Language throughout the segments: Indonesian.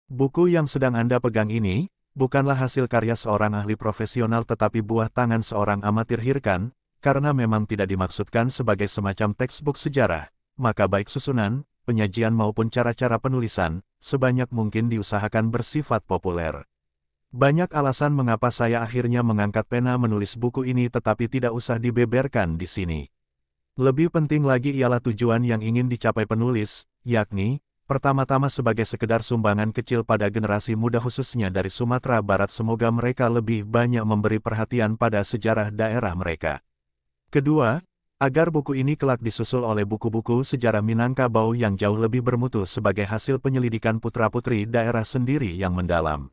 Buku yang sedang Anda pegang ini, bukanlah hasil karya seorang ahli profesional tetapi buah tangan seorang amatir Hirkan, karena memang tidak dimaksudkan sebagai semacam textbook sejarah, maka baik susunan, penyajian maupun cara-cara penulisan, sebanyak mungkin diusahakan bersifat populer. Banyak alasan mengapa saya akhirnya mengangkat pena menulis buku ini tetapi tidak usah dibeberkan di sini. Lebih penting lagi ialah tujuan yang ingin dicapai penulis, yakni, pertama-tama sebagai sekedar sumbangan kecil pada generasi muda khususnya dari Sumatera Barat semoga mereka lebih banyak memberi perhatian pada sejarah daerah mereka. Kedua, agar buku ini kelak disusul oleh buku-buku sejarah Minangkabau yang jauh lebih bermutu sebagai hasil penyelidikan putra-putri daerah sendiri yang mendalam.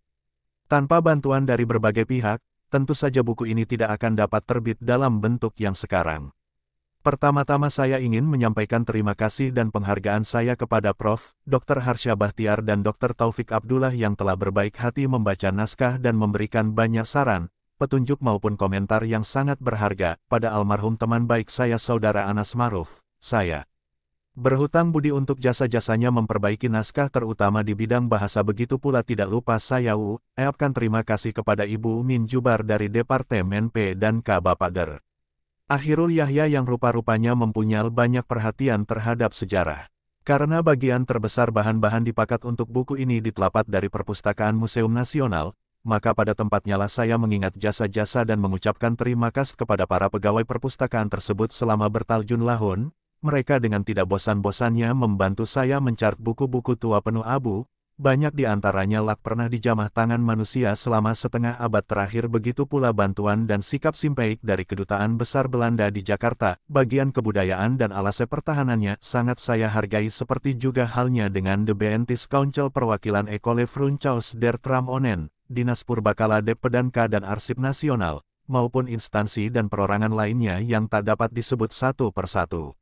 Tanpa bantuan dari berbagai pihak, tentu saja buku ini tidak akan dapat terbit dalam bentuk yang sekarang. Pertama-tama saya ingin menyampaikan terima kasih dan penghargaan saya kepada Prof. Dr. Harsha Bahtiar dan Dr. Taufik Abdullah yang telah berbaik hati membaca naskah dan memberikan banyak saran, petunjuk maupun komentar yang sangat berharga pada almarhum teman baik saya Saudara Anas Maruf. Saya berhutang budi untuk jasa-jasanya memperbaiki naskah terutama di bidang bahasa begitu pula tidak lupa saya ucapkan terima kasih kepada Ibu Min Jubar dari Departemen P dan K Bapak Der. Akhirul Yahya yang rupa-rupanya mempunyai banyak perhatian terhadap sejarah. Karena bagian terbesar bahan-bahan dipakat untuk buku ini ditelapat dari Perpustakaan Museum Nasional, maka pada tempatnya lah saya mengingat jasa-jasa dan mengucapkan terima kasih kepada para pegawai perpustakaan tersebut selama bertaljun lahun. Mereka dengan tidak bosan-bosannya membantu saya mencari buku-buku tua penuh abu, banyak di antaranya lak pernah dijamah tangan manusia selama setengah abad terakhir begitu pula bantuan dan sikap simpeik dari Kedutaan Besar Belanda di Jakarta, bagian kebudayaan dan alasnya pertahanannya sangat saya hargai seperti juga halnya dengan The Bentis Council Perwakilan Ecole Francaise der Tramonen, Dinas Purbakala Depedanka dan Arsip Nasional, maupun instansi dan perorangan lainnya yang tak dapat disebut satu persatu.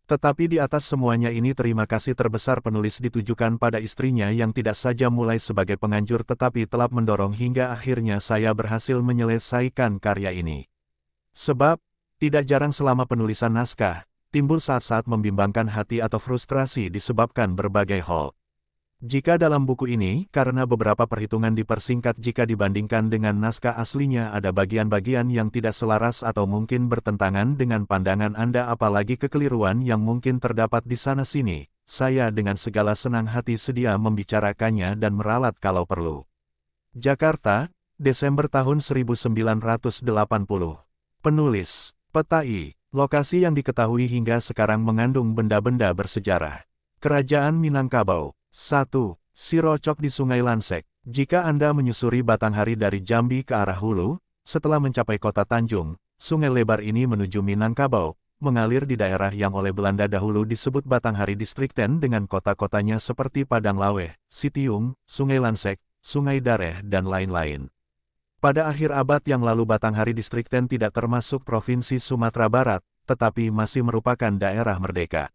Tetapi di atas semuanya ini terima kasih terbesar penulis ditujukan pada istrinya yang tidak saja mulai sebagai penganjur tetapi telah mendorong hingga akhirnya saya berhasil menyelesaikan karya ini. Sebab, tidak jarang selama penulisan naskah, timbul saat-saat membimbangkan hati atau frustrasi disebabkan berbagai hal. Jika dalam buku ini, karena beberapa perhitungan dipersingkat jika dibandingkan dengan naskah aslinya ada bagian-bagian yang tidak selaras atau mungkin bertentangan dengan pandangan Anda apalagi kekeliruan yang mungkin terdapat di sana-sini, saya dengan segala senang hati sedia membicarakannya dan meralat kalau perlu. Jakarta, Desember tahun 1980. Penulis, Petai, lokasi yang diketahui hingga sekarang mengandung benda-benda bersejarah. Kerajaan Minangkabau. 1. Sirocok di Sungai Lansek. Jika Anda menyusuri Batanghari dari Jambi ke arah hulu, setelah mencapai kota Tanjung, sungai lebar ini menuju Minangkabau, mengalir di daerah yang oleh Belanda dahulu disebut Batanghari Distrikten dengan kota-kotanya seperti Padang Laweh, Sitiung, Sungai Lansek, Sungai Dareh dan lain-lain. Pada akhir abad yang lalu Batanghari Distrikten tidak termasuk Provinsi Sumatera Barat, tetapi masih merupakan daerah merdeka.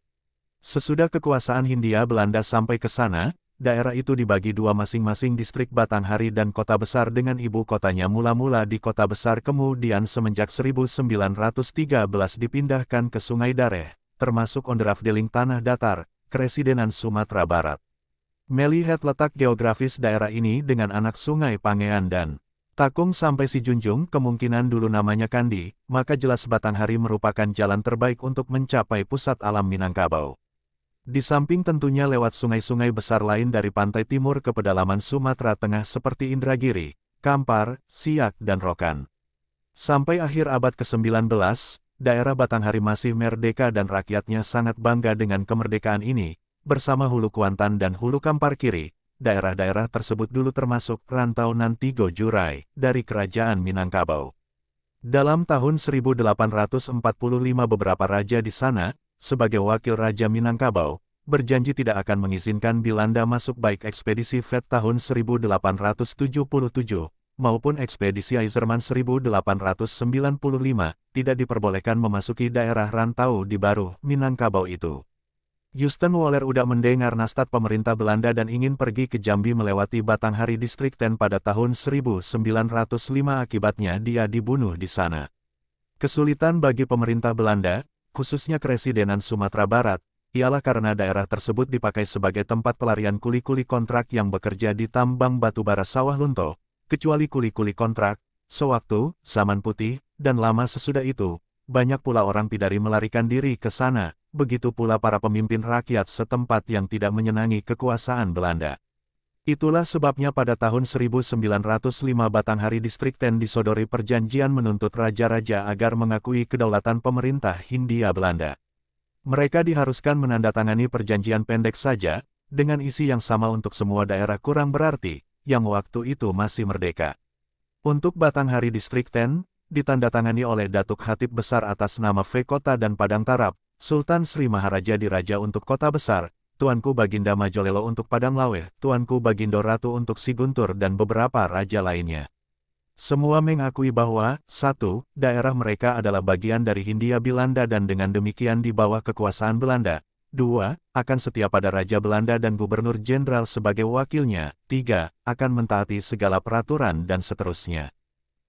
Sesudah kekuasaan Hindia Belanda sampai ke sana, daerah itu dibagi dua masing-masing distrik Batanghari dan kota besar dengan ibu kotanya mula-mula di kota besar kemudian semenjak 1913 dipindahkan ke Sungai Dareh, termasuk onderafdeling Tanah Datar, Kresidenan Sumatera Barat. Melihat letak geografis daerah ini dengan anak sungai Pangean dan Takung sampai Sijunjung kemungkinan dulu namanya Kandi, maka jelas Batanghari merupakan jalan terbaik untuk mencapai pusat alam Minangkabau. Di samping tentunya lewat sungai-sungai besar lain dari pantai timur ke pedalaman Sumatera Tengah seperti Indragiri, Kampar, Siak dan Rokan. Sampai akhir abad ke-19, daerah Batanghari masih merdeka dan rakyatnya sangat bangga dengan kemerdekaan ini, bersama Hulu Kuantan dan Hulu Kampar Kiri. Daerah-daerah tersebut dulu termasuk rantau Nantigo Jurai dari Kerajaan Minangkabau. Dalam tahun 1845 beberapa raja di sana, sebagai wakil Raja Minangkabau, berjanji tidak akan mengizinkan Belanda masuk baik ekspedisi Vet tahun 1877, maupun ekspedisi Eiserman 1895, tidak diperbolehkan memasuki daerah rantau di Baru, Minangkabau itu. Houston Waller udah mendengar nastat pemerintah Belanda dan ingin pergi ke Jambi melewati Batanghari Distrikten pada tahun 1905 akibatnya dia dibunuh di sana. Kesulitan bagi pemerintah Belanda, khususnya Kresidenan Sumatera Barat, ialah karena daerah tersebut dipakai sebagai tempat pelarian kuli-kuli kontrak yang bekerja di tambang batubara sawah lunto, kecuali kuli-kuli kontrak, sewaktu, zaman putih, dan lama sesudah itu, banyak pula orang Pidari melarikan diri ke sana, begitu pula para pemimpin rakyat setempat yang tidak menyenangi kekuasaan Belanda. Itulah sebabnya pada tahun 1905 Batanghari Distrik 10 disodori perjanjian menuntut raja-raja agar mengakui kedaulatan pemerintah Hindia Belanda. Mereka diharuskan menandatangani perjanjian pendek saja, dengan isi yang sama untuk semua daerah kurang berarti, yang waktu itu masih merdeka. Untuk Batanghari Distrik 10, ditandatangani oleh Datuk Khatib Besar atas nama V Kota dan Padang Tarap, Sultan Sri Maharaja Diraja untuk Kota Besar, Tuanku Baginda Majolelo untuk Padang Laweh, Tuanku Bagindo Ratu untuk Siguntur dan beberapa raja lainnya. Semua mengakui bahwa, 1. Daerah mereka adalah bagian dari Hindia Belanda dan dengan demikian di bawah kekuasaan Belanda. 2. Akan setia pada Raja Belanda dan Gubernur Jenderal sebagai wakilnya. 3. Akan mentaati segala peraturan dan seterusnya.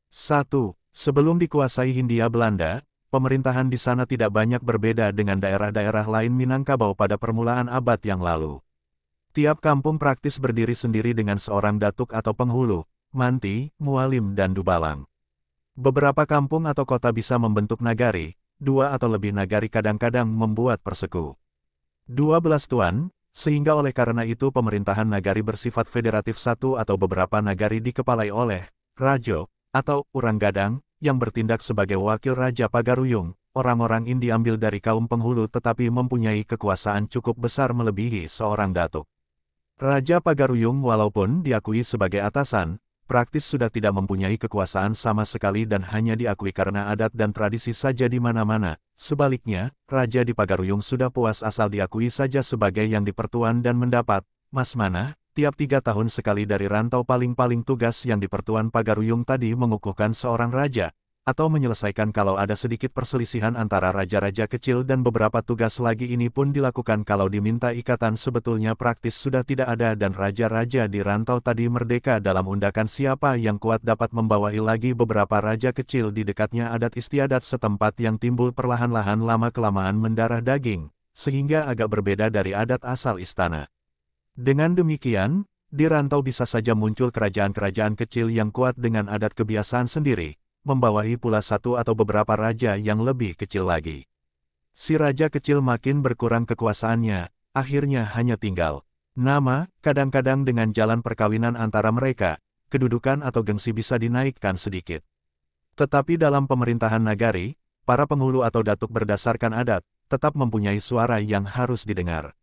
1. Sebelum dikuasai Hindia Belanda, pemerintahan di sana tidak banyak berbeda dengan daerah-daerah lain Minangkabau pada permulaan abad yang lalu. Tiap kampung praktis berdiri sendiri dengan seorang datuk atau penghulu, manti, mualim dan dubalang. Beberapa kampung atau kota bisa membentuk nagari, 2 atau lebih nagari kadang-kadang membuat perseku. 12 tuan, sehingga oleh karena itu pemerintahan nagari bersifat federatif, 1 atau beberapa nagari dikepalai oleh rajo, atau urang gadang, yang bertindak sebagai wakil Raja Pagaruyung. Orang-orang ini diambil dari kaum penghulu tetapi mempunyai kekuasaan cukup besar melebihi seorang datuk. Raja Pagaruyung walaupun diakui sebagai atasan, praktis sudah tidak mempunyai kekuasaan sama sekali dan hanya diakui karena adat dan tradisi saja di mana-mana. Sebaliknya, Raja di Pagaruyung sudah puas asal diakui saja sebagai yang dipertuan dan mendapat mas manah, tiap 3 tahun sekali dari rantau paling-paling. Tugas yang di Pertuan Pagaruyung tadi mengukuhkan seorang raja, atau menyelesaikan kalau ada sedikit perselisihan antara raja-raja kecil dan beberapa tugas lagi ini pun dilakukan kalau diminta ikatan sebetulnya praktis sudah tidak ada dan raja-raja di rantau tadi merdeka dalam undakan siapa yang kuat dapat membawahi lagi beberapa raja kecil di dekatnya adat istiadat setempat yang timbul perlahan-lahan lama-kelamaan mendarah daging, sehingga agak berbeda dari adat asal istana. Dengan demikian, di rantau bisa saja muncul kerajaan-kerajaan kecil yang kuat dengan adat kebiasaan sendiri, membawahi pula satu atau beberapa raja yang lebih kecil lagi. Si raja kecil makin berkurang kekuasaannya, akhirnya hanya tinggal nama, kadang-kadang dengan jalan perkawinan antara mereka, kedudukan atau gengsi bisa dinaikkan sedikit. Tetapi dalam pemerintahan nagari, para penghulu atau datuk berdasarkan adat, tetap mempunyai suara yang harus didengar.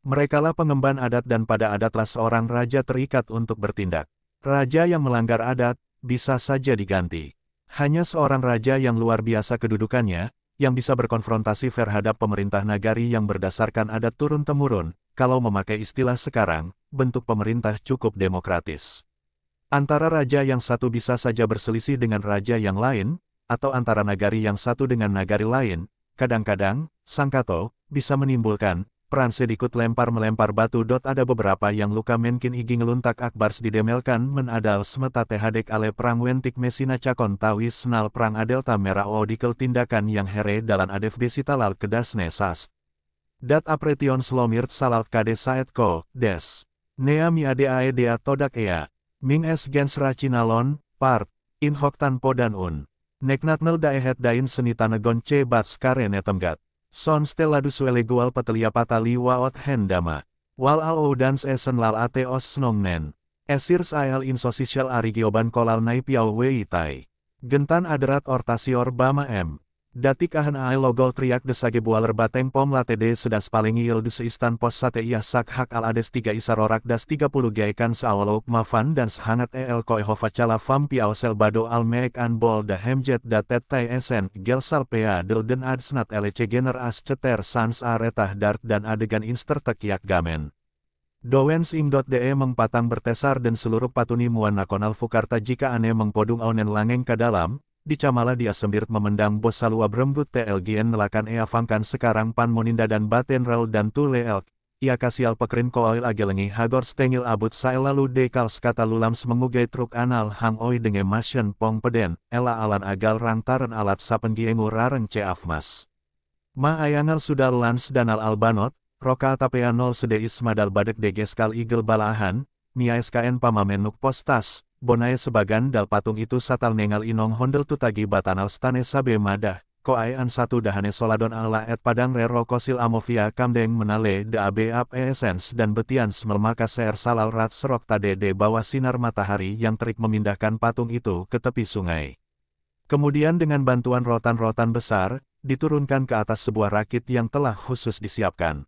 Merekalah pengemban adat dan pada adatlah seorang raja terikat untuk bertindak. Raja yang melanggar adat, bisa saja diganti. Hanya seorang raja yang luar biasa kedudukannya, yang bisa berkonfrontasi terhadap pemerintah nagari yang berdasarkan adat turun-temurun, kalau memakai istilah sekarang, bentuk pemerintah cukup demokratis. Antara raja yang satu bisa saja berselisih dengan raja yang lain, atau antara nagari yang satu dengan nagari lain, kadang-kadang, sangkato, bisa menimbulkan peran sedikit lempar-melempar batu. Ada beberapa yang luka menkin igi ngeluntak akbars didemelkan menadal semeta tehadek ale perang wentik mesina cakon tawis senal perang adelta merah odikel tindakan yang here dalan adef besitalal kedasne sas. Dat apretion slomirt salal kade saet ko, des. Nea miade ae dea todak ea. Ming es gens racinalon, part, in hoktan podan un. Neknatnel daehet dain senitanegon ce bat skare netemgat. Son steladus welegual patelia patali waot hendama. Wal al oudans esen lal ate os snongnen. Esirs ael insosisial arigioban kolal naipiau weitai. Gentan aderat ortasior bama m. Datik ahan ael logol triak desage bualer bateng pom latede sedas palingi yildus istan pos sate iya sak hak al ades 3 isarorak das 30 gaikan saawalok mafan dan sehangat el koehofacala fam piau selbado al meek an bol da hemjet da tetai esen gel salpea del den adsnat elece gener as ceter sans aretah dart dan adegan instertek yak gamen. Dowens ing.de mengpatang bertesar dan seluruh patuni muan nakonal fukarta jika ane mengpodung aunen langeng ke dalam, dicamala dia sembirt memendang bos salua berembut TLGN nelakan ea fangkan sekarang pan moninda dan baten rel dan tule elk. Ia kasial pekrin koil agelengi hagor stengil abut sae lalu dekal skata lulams mengugai truk anal hang oi denge masyen pong peden, ela alan agal rang taren alat sapen giengu rareng ce afmas. Ma ayangal sudal lans danal albanot, roka tapea nol sedeis madal badek degeskal igel balaahan, nia skn pamamenuk postas, bonae sebagan dal patung itu satal nengal inong hondel tutagi batanal stane sabe madah, koaean satu dahane soladon ala et padang rero kosil amovia kamdeng menale de abe ap esens dan betians melmaka ser salal rat serok tade de bawah sinar matahari yang terik memindahkan patung itu ke tepi sungai. Kemudian dengan bantuan rotan-rotan besar, diturunkan ke atas sebuah rakit yang telah khusus disiapkan.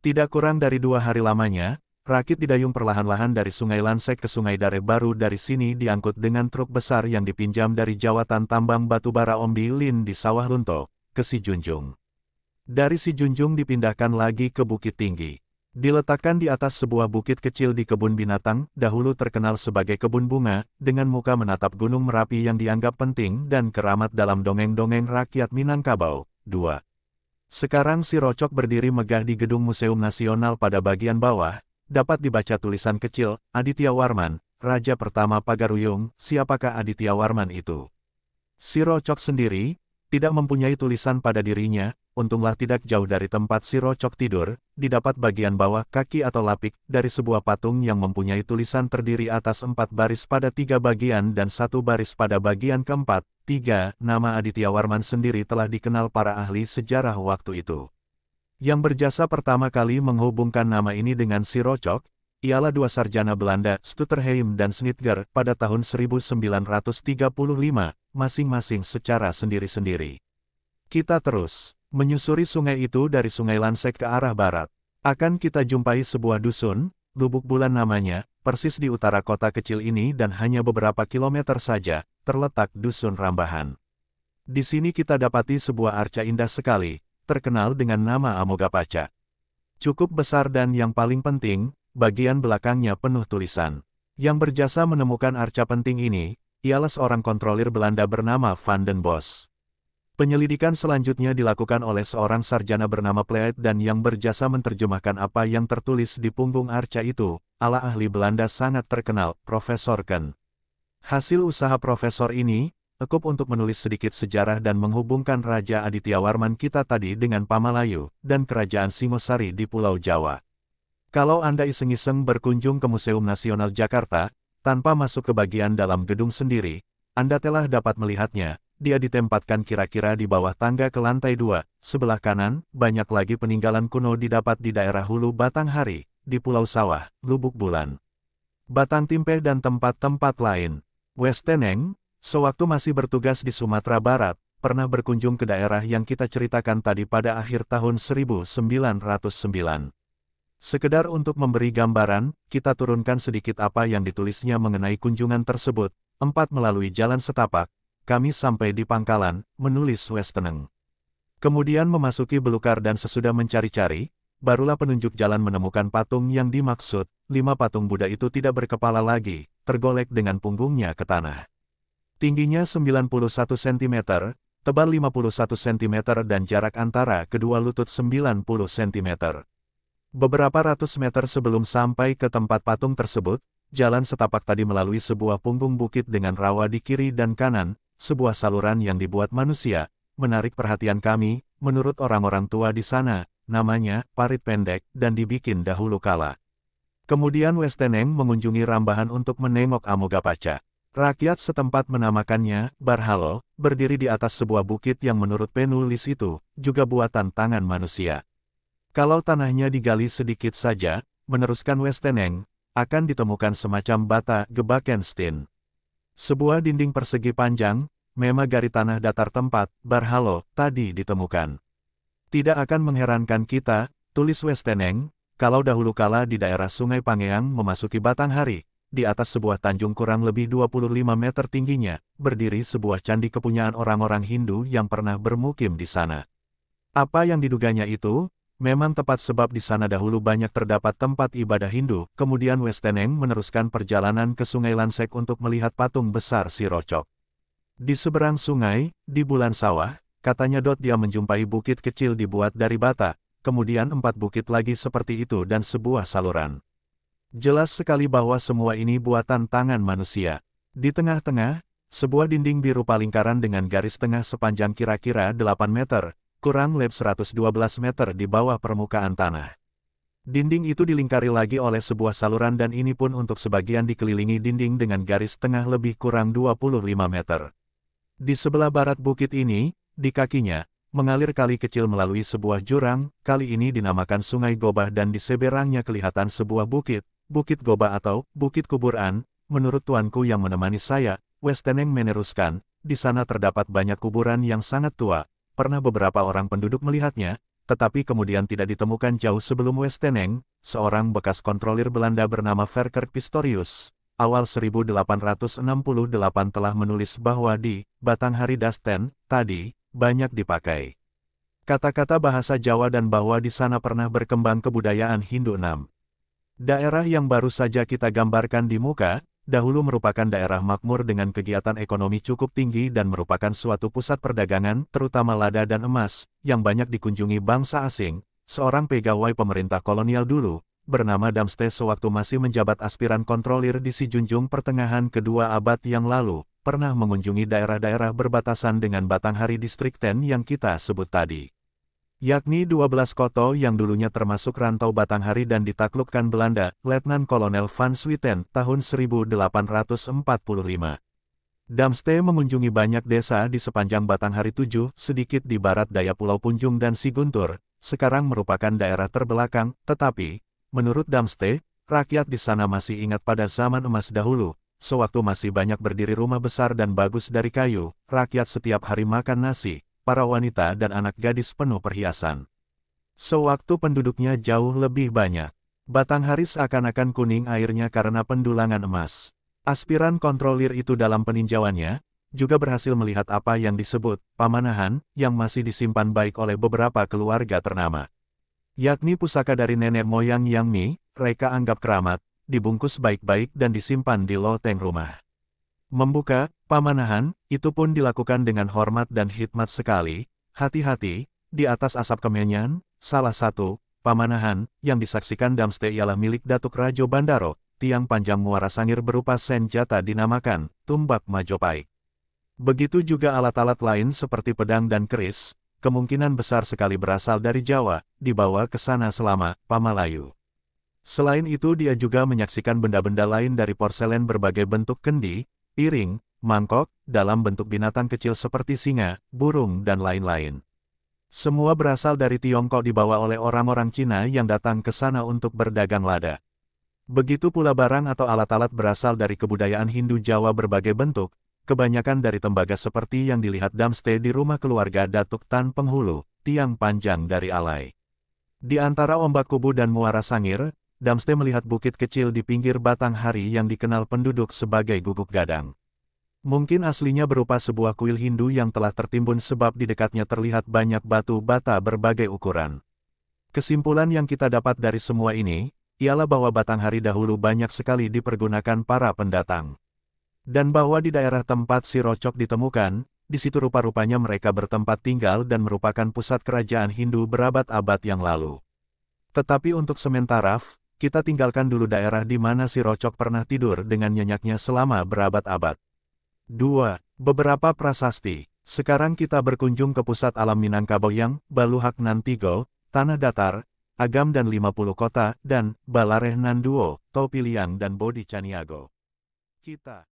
Tidak kurang dari 2 hari lamanya, rakit didayung perlahan-lahan dari Sungai Lansek ke Sungai Dare baru dari sini diangkut dengan truk besar yang dipinjam dari jawatan tambang batubara Ombi Lin di Sawah Lunto, ke Sijunjung. Dari Sijunjung dipindahkan lagi ke Bukit Tinggi. Diletakkan di atas sebuah bukit kecil di kebun binatang, dahulu terkenal sebagai kebun bunga, dengan muka menatap Gunung Merapi yang dianggap penting dan keramat dalam dongeng-dongeng rakyat Minangkabau. 2. Sekarang si Rocok berdiri megah di gedung Museum Nasional pada bagian bawah. Dapat dibaca tulisan kecil, Aditya Warman, Raja Pertama Pagaruyung. Siapakah Aditya Warman itu? Si Rocok sendiri tidak mempunyai tulisan pada dirinya, untunglah tidak jauh dari tempat si Rocok tidur, didapat bagian bawah kaki atau lapik, dari sebuah patung yang mempunyai tulisan terdiri atas 4 baris pada 3 bagian dan 1 baris pada bagian keempat. 3. Nama Aditya Warman sendiri telah dikenal para ahli sejarah waktu itu. Yang berjasa pertama kali menghubungkan nama ini dengan si Rocok, ialah 2 sarjana Belanda, Stutterheim dan Snitger, pada tahun 1935, masing-masing secara sendiri-sendiri. Kita terus menyusuri sungai itu dari Sungai Lansek ke arah barat. Akan kita jumpai sebuah dusun, Lubuk Bulan namanya, persis di utara kota kecil ini dan hanya beberapa kilometer saja, terletak Dusun Rambahan. Di sini kita dapati sebuah arca indah sekali, terkenal dengan nama Amogapaca. Cukup besar dan yang paling penting, bagian belakangnya penuh tulisan. Yang berjasa menemukan arca penting ini, ialah seorang kontrolir Belanda bernama Van den Bos. Penyelidikan selanjutnya dilakukan oleh seorang sarjana bernama Pleit dan yang berjasa menerjemahkan apa yang tertulis di punggung arca itu, ala ahli Belanda sangat terkenal, Profesor Ken. Hasil usaha profesor ini, cukup untuk menulis sedikit sejarah dan menghubungkan Raja Aditya Warman kita tadi dengan Pamalayu, dan Kerajaan Singosari di Pulau Jawa. Kalau Anda iseng-iseng berkunjung ke Museum Nasional Jakarta, tanpa masuk ke bagian dalam gedung sendiri, Anda telah dapat melihatnya. Dia ditempatkan kira-kira di bawah tangga ke lantai 2, sebelah kanan, banyak lagi peninggalan kuno didapat di daerah Hulu Batanghari, di Pulau Sawah, Lubuk Bulan, Batang Timpeh dan tempat-tempat lain. Westeneng, sewaktu masih bertugas di Sumatera Barat, pernah berkunjung ke daerah yang kita ceritakan tadi pada akhir tahun 1909. Sekedar untuk memberi gambaran, kita turunkan sedikit apa yang ditulisnya mengenai kunjungan tersebut. 4. Melalui jalan setapak, kami sampai di Pangkalan, menulis Westeneng. Kemudian memasuki Belukar dan sesudah mencari-cari, barulah penunjuk jalan menemukan patung yang dimaksud. 5. Patung Buddha itu tidak berkepala lagi, tergolek dengan punggungnya ke tanah. Tingginya 91 cm, tebal 51 cm dan jarak antara kedua lutut 90 cm. Beberapa ratus meter sebelum sampai ke tempat patung tersebut, jalan setapak tadi melalui sebuah punggung bukit dengan rawa di kiri dan kanan, sebuah saluran yang dibuat manusia, menarik perhatian kami, menurut orang-orang tua di sana, namanya Parit Pendek dan dibikin dahulu kala. Kemudian Westeneng mengunjungi Rambahan untuk menengok Amogapaca. Rakyat setempat menamakannya Barhalo, berdiri di atas sebuah bukit yang menurut penulis itu, juga buatan tangan manusia. Kalau tanahnya digali sedikit saja, meneruskan Westeneng, akan ditemukan semacam bata Gebakenstein. Sebuah dinding persegi panjang, memang dari tanah datar tempat Barhalo tadi ditemukan. Tidak akan mengherankan kita, tulis Westeneng, kalau dahulu kala di daerah Sungai Pangeang memasuki Batanghari, di atas sebuah tanjung kurang lebih 25 meter tingginya, berdiri sebuah candi kepunyaan orang-orang Hindu yang pernah bermukim di sana. Apa yang diduganya itu, memang tepat sebab di sana dahulu banyak terdapat tempat ibadah Hindu. Kemudian Westeneng meneruskan perjalanan ke Sungai Lansek untuk melihat patung besar si Rocok. Di seberang sungai, di Bulan Sawah, katanya dia menjumpai bukit kecil dibuat dari bata, kemudian 4 bukit lagi seperti itu dan sebuah saluran. Jelas sekali bahwa semua ini buatan tangan manusia. Di tengah-tengah, sebuah dinding biru palingkaran dengan garis tengah sepanjang kira-kira 8 meter, kurang lebih 112 meter di bawah permukaan tanah. Dinding itu dilingkari lagi oleh sebuah saluran dan ini pun untuk sebagian dikelilingi dinding dengan garis tengah lebih kurang 25 meter. Di sebelah barat bukit ini, di kakinya, mengalir kali kecil melalui sebuah jurang, kali ini dinamakan Sungai Gobah dan di seberangnya kelihatan sebuah bukit, Bukit Gobah atau Bukit Kuburan. Menurut tuanku yang menemani saya, Westeneng meneruskan, di sana terdapat banyak kuburan yang sangat tua. Pernah beberapa orang penduduk melihatnya, tetapi kemudian tidak ditemukan jauh sebelum Westeneng, seorang bekas kontrolir Belanda bernama Verkerk Pistorius, awal 1868 telah menulis bahwa di Batanghari Dasten, tadi, banyak dipakai kata-kata bahasa Jawa dan bahwa di sana pernah berkembang kebudayaan Hindu 6. Daerah yang baru saja kita gambarkan di muka, dahulu merupakan daerah makmur dengan kegiatan ekonomi cukup tinggi dan merupakan suatu pusat perdagangan, terutama lada dan emas, yang banyak dikunjungi bangsa asing. Seorang pegawai pemerintah kolonial dulu, bernama Damste sewaktu masih menjabat aspiran kontrolir di Sijunjung pertengahan kedua abad yang lalu, pernah mengunjungi daerah-daerah berbatasan dengan Batanghari Distrik 10 yang kita sebut tadi. Yakni 12 koto yang dulunya termasuk rantau Batanghari dan ditaklukkan Belanda, Letnan Kolonel Van Swieten, tahun 1845. Damste mengunjungi banyak desa di sepanjang Batanghari 7, sedikit di barat daya Pulau Punjung dan Siguntur, sekarang merupakan daerah terbelakang, tetapi, menurut Damste, rakyat di sana masih ingat pada zaman emas dahulu, sewaktu masih banyak berdiri rumah besar dan bagus dari kayu, rakyat setiap hari makan nasi. Para wanita dan anak gadis penuh perhiasan. Sewaktu penduduknya jauh lebih banyak, Batanghari seakan-akan kuning airnya karena pendulangan emas. Aspiran kontrolir itu dalam peninjauannya, juga berhasil melihat apa yang disebut pamanahan, yang masih disimpan baik oleh beberapa keluarga ternama. Yakni pusaka dari nenek moyang yang mereka anggap keramat, dibungkus baik-baik dan disimpan di loteng rumah. Membuka pamanahan, itu pun dilakukan dengan hormat dan hikmat sekali. Hati-hati, di atas asap kemenyan, salah satu pamanahan yang disaksikan Damste ialah milik Datuk Rajo Bandaro, tiang panjang Muara Sangir berupa senjata dinamakan Tumbak Majapahit. Begitu juga alat-alat lain seperti pedang dan keris, kemungkinan besar sekali berasal dari Jawa, dibawa ke sana selama Pamalayu. Selain itu dia juga menyaksikan benda-benda lain dari porselen berbagai bentuk kendi, piring, mangkok, dalam bentuk binatang kecil seperti singa, burung dan lain-lain. Semua berasal dari Tiongkok dibawa oleh orang-orang Cina yang datang ke sana untuk berdagang lada. Begitu pula barang atau alat-alat berasal dari kebudayaan Hindu Jawa berbagai bentuk, kebanyakan dari tembaga seperti yang dilihat Damste di rumah keluarga Datuk Tan Penghulu, tiang panjang dari alai. Di antara Ombak Kubu dan Muara Sangir, Damste melihat bukit kecil di pinggir Batanghari yang dikenal penduduk sebagai Guguk Gadang. Mungkin aslinya berupa sebuah kuil Hindu yang telah tertimbun sebab di dekatnya terlihat banyak batu bata berbagai ukuran. Kesimpulan yang kita dapat dari semua ini, ialah bahwa Batanghari dahulu banyak sekali dipergunakan para pendatang. Dan bahwa di daerah tempat si Rocok ditemukan, di situ rupa-rupanya mereka bertempat tinggal dan merupakan pusat kerajaan Hindu berabad-abad yang lalu. Tetapi untuk sementara, kita tinggalkan dulu daerah di mana si Rocok pernah tidur dengan nyenyaknya selama berabad-abad. 2. Beberapa prasasti. Sekarang kita berkunjung ke pusat alam Minangkabau yang Baluhak nan Tigo, Tanah Datar, Agam dan 50 Kota, dan Balareh nan Duo, Topiliang dan Bodi Caniago. Kita